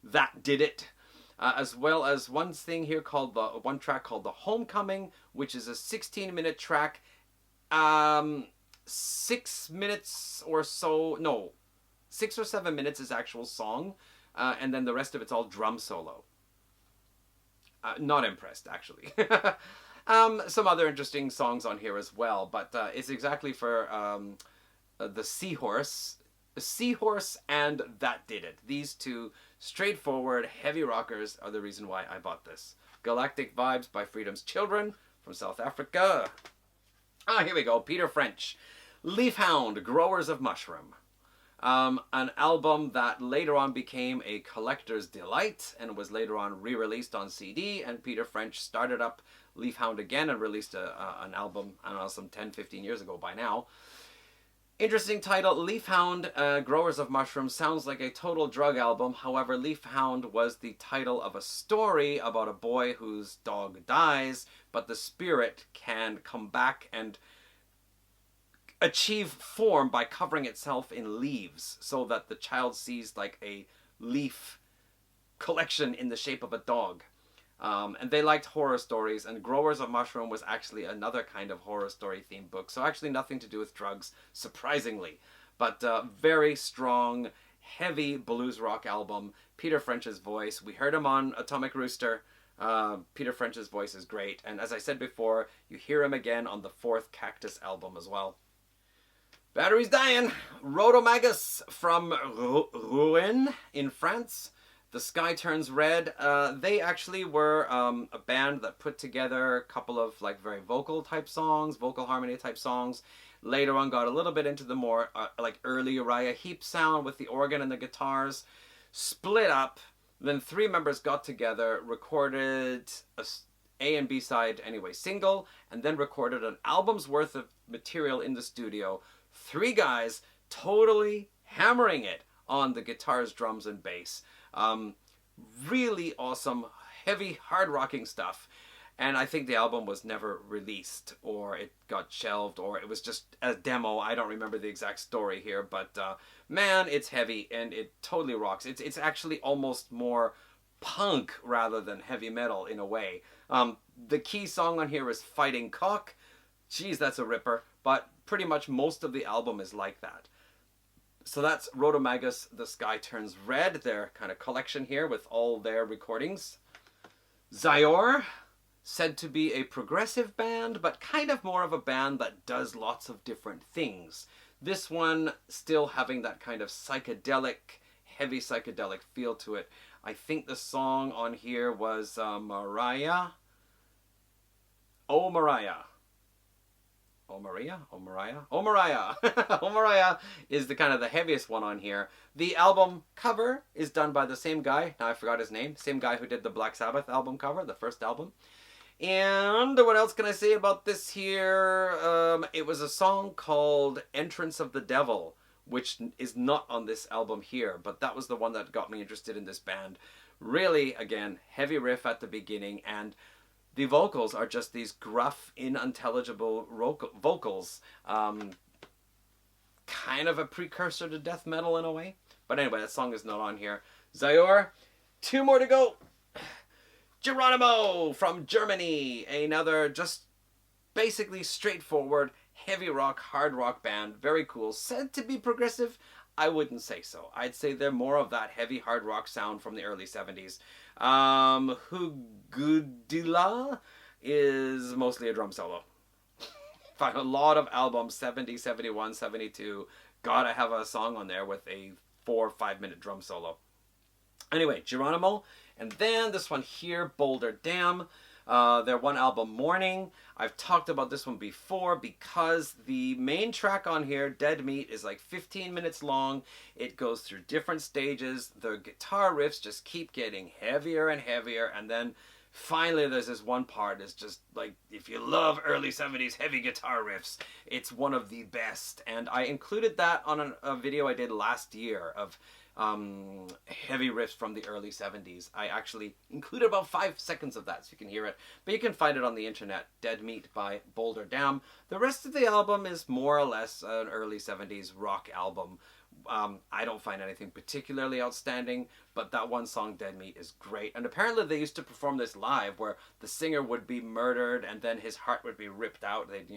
That Did It. As well as one track called The Homecoming, which is a 16-minute track. 6 minutes or so, no, 6 or 7 minutes is actual song, and then the rest of it's all drum solo. Not impressed, actually. Some other interesting songs on here as well, but it's exactly for the Seahorse and That Did It. These two straightforward, heavy rockers are the reason why I bought this. Galactic Vibes by Freedom's Children from South Africa. Here we go. Peter French. Leafhound, Growers of Mushroom. An album that later on became a collector's delight and was later on re-released on CD, and Peter French started up Leafhound again and released an album, I don't know, some 10, 15 years ago by now. Interesting title, Leafhound, Growers of Mushrooms, sounds like a total drug album. However, Leafhound was the title of a story about a boy whose dog dies, but the spirit can come back and achieve form by covering itself in leaves, so that the child sees like a leaf collection in the shape of a dog. And they liked horror stories, and Growers of Mushroom was actually another kind of horror story themed book. So actually nothing to do with drugs, surprisingly. But very strong, heavy blues rock album. Peter French's voice. We heard him on Atomic Rooster. Peter French's voice is great. And as I said before, you hear him again on the fourth Cactus album as well. Battery's dying. Rotomagus from Rouen in France. The Sky Turns Red. They actually were a band that put together a couple of like very vocal type songs, vocal harmony type songs. Later on got a little bit into the more like early Uriah Heep sound with the organ and the guitars. Split up. Then three members got together, recorded A and B side anyway single, and then recorded an album's worth of material in the studio. Three guys totally hammering it on the guitars, drums, and bass. Really awesome, heavy, hard rocking stuff. And I think the album was never released, or it got shelved, or it was just a demo. I don't remember the exact story here, but man, it's heavy and it totally rocks. It's actually almost more punk rather than heavy metal in a way. The key song on here is Fighting Cock. Jeez, that's a ripper. But pretty much most of the album is like that. So that's Rotomagus, The Sky Turns Red, their kind of collection here with all their recordings. Zayor, said to be a progressive band, but kind of more of a band that does lots of different things. This one still having that kind of psychedelic, heavy psychedelic feel to it. I think the song on here was Mariah. Oh Mariah. Oh Maria? Oh Mariah? Oh Mariah! Oh Mariah is the kind of the heaviest one on here. The album cover is done by the same guy. Now I forgot his name. Same guy who did the Black Sabbath album cover, the first album. And what else can I say about this here? It was a song called Entrance of the Devil, which is not on this album here, but that was the one that got me interested in this band. Really, again, heavy riff at the beginning, and the vocals are just these gruff, unintelligible vocals. Kind of a precursor to death metal in a way. But anyway, that song is not on here. Zayor, two more to go. Geronimo from Germany. Another just basically straightforward, heavy rock, hard rock band. Very cool. Said to be progressive. I wouldn't say so. I'd say they're more of that heavy hard rock sound from the early 70s. Hugudila is mostly a drum solo. Find a lot of albums, 70, 71, 72. Gotta have a song on there with a 4 or 5 minute drum solo. Anyway, Geronimo. And then this one here, Boulder Dam. Their one album, Morning. I've talked about this one before because the main track on here, Dead Meat, is like 15 minutes long. It goes through different stages. The guitar riffs just keep getting heavier and heavier. And then finally there's this one part that's just like, if you love early 70s heavy guitar riffs, it's one of the best. And I included that on a video I did last year of heavy riffs from the early 70s. I actually included about 5 seconds of that so you can hear it, but you can find it on the internet. Dead Meat by Boulder Dam. The rest of the album is more or less an early 70s rock album. I don't find anything particularly outstanding, but that one song, Dead Meat, is great. And apparently they used to perform this live where the singer would be murdered and then his heart would be ripped out. They'd,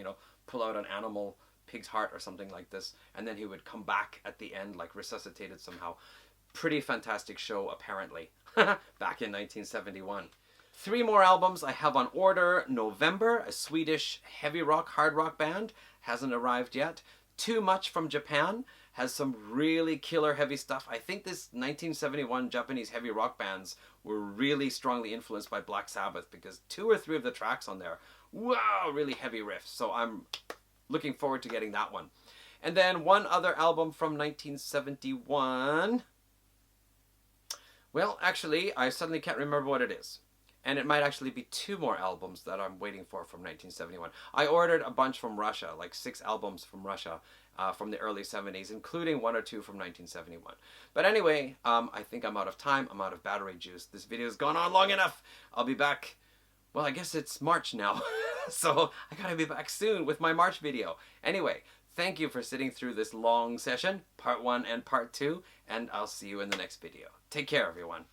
pull out an animal pig's heart or something like this, and then he would come back at the end, like resuscitated somehow. Pretty fantastic show, apparently. Back in 1971. 3 more albums I have on order. November, a Swedish heavy rock, hard rock band, hasn't arrived yet. Too Much from Japan has some really killer heavy stuff. I think this 1971 Japanese heavy rock bands were really strongly influenced by Black Sabbath because 2 or 3 of the tracks on there, wow, really heavy riffs. So I'm looking forward to getting that one. And then one other album from 1971. Well, actually, I suddenly can't remember what it is. And it might actually be 2 more albums that I'm waiting for from 1971. I ordered a bunch from Russia, like 6 albums from Russia from the early 70s, including 1 or 2 from 1971. But anyway, I think I'm out of time. I'm out of battery juice. This video's gone on long enough. I'll be back. Well, I guess it's March now. So I gotta be back soon with my March video. Anyway, thank you for sitting through this long session, part 1 and part 2, and I'll see you in the next video. Take care, everyone.